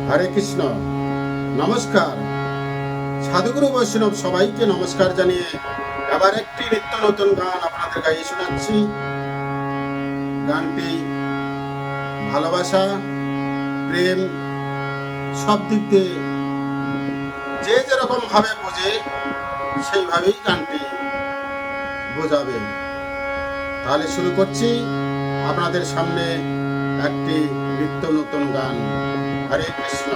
হরে কৃষ্ণ। নমস্কার। সাধুগুরু বৈষ্ণব সবাইকে নমস্কার জানিয়ে আবার একটি নিত্য নতুন গান আপনাদের গাইয়ে শোনাচ্ছি। গানটি ভালোবাসা, প্রেম সব দিক দিয়ে যে যেরকম ভাবে বোঝে সেইভাবেই গানটি বোঝাবে। তাহলে শুরু করছি আপনাদের সামনে একটি নিত্য নতুন গান। হরে কৃষ্ণ।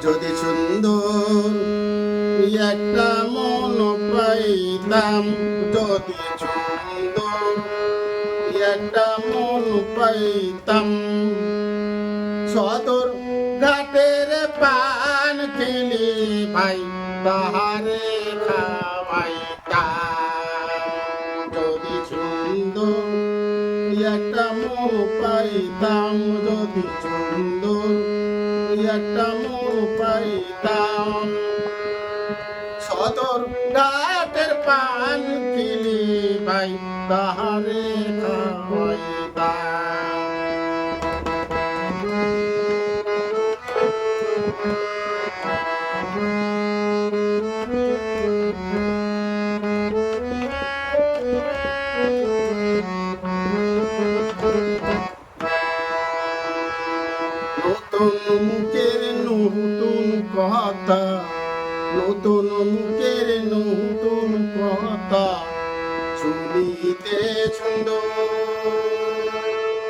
যদি সুন্দর একটা মন পাইতাম, যদি সুন্দর একটা মন পাইতাম, সদর ঘাটের পান খেলি ভাই তাহারে খাওয়াইতাম। যদি সুন্দর একটা মন পাইতাম, যদি সুন্দর একটা মন পাইতাম, সদর ঘাটের পান খেলি ভাই তাহারে খাওয়াইতাম। নতুন মুখের নতুন কথা, নতুন মুখের নতুন কথা শুনিতে সুন্দর,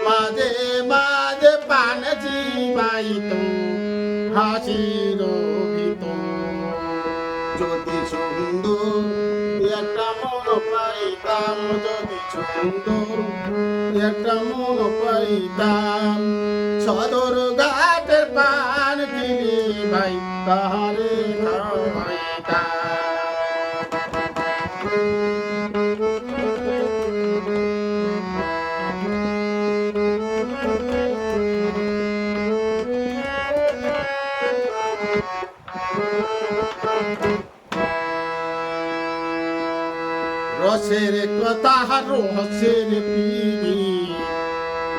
মাঝে মাঝে পান চিবাইত হাসির ভিতর। যদি সুন্দর একটা মন পাইতাম, যদি সুন্দর একটা মন পাইতাম, সদর ঘাটের পান খেলি ভাই তাহারে খাওয়াইতাম। রসের কথা রসের পিড়ি,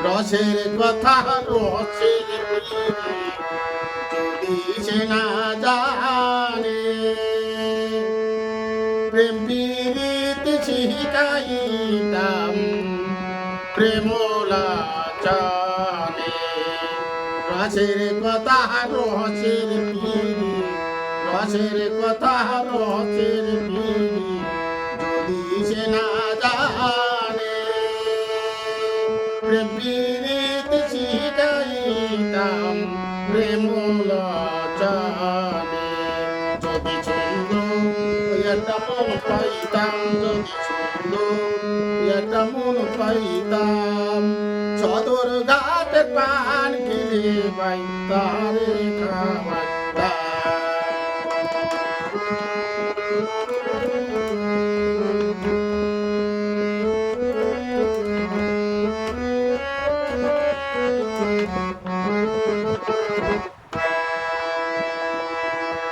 রসের কথা রসের পিড়ি যদি সে না জানে, প্রেম পিড়িতে শিখাইতাম প্রেমলা জানে। রসের কথা রসের পিড়ি, রসের কথা রসের পিড়ি যদি সে না জানে, প্রেম পিড়িতে শিখাইতাম প্রেমলা জানে। যদি সুন্দর একটা মন পাইতাম, যদি সুন্দর একটা মন পাইতাম, সদর ঘাটের পান খেলে ভাই তারে খাওয়াইতাম।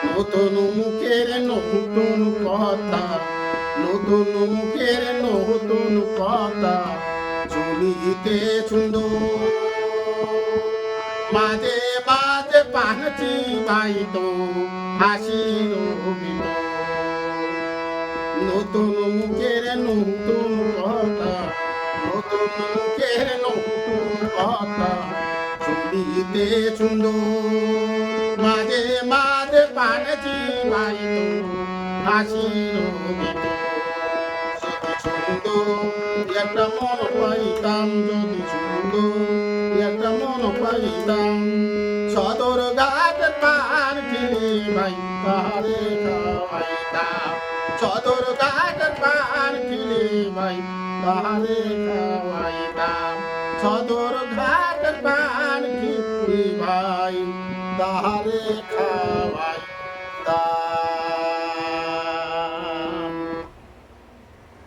নতুন মুখের নতুন কথা, নতুন মুখের নতুন কথা শুনিতে সুন্দর, মাঝে মাঝে পান চিবাইত হাসির ভিতর। নতুন মুখের নতুন কথা, নতুন মুখের নতুন কথা শুনিতে সুন্দর, মাঝে মাঝে পান চিবাইত হাসির ভিতর। সুন্দর একটা মন পাইতাম, যদি সুন্দর একটা মন পাইতাম, সদর ঘাটের পান খেলি ভাই তাহারে খাওয়াইতাম। সদর ঘাটের পান খেলি ভাই তাহারে খাওয়াইতাম। সদর ঘাটের পান খেলি ভাই তাহারে খাওয়াইতাম।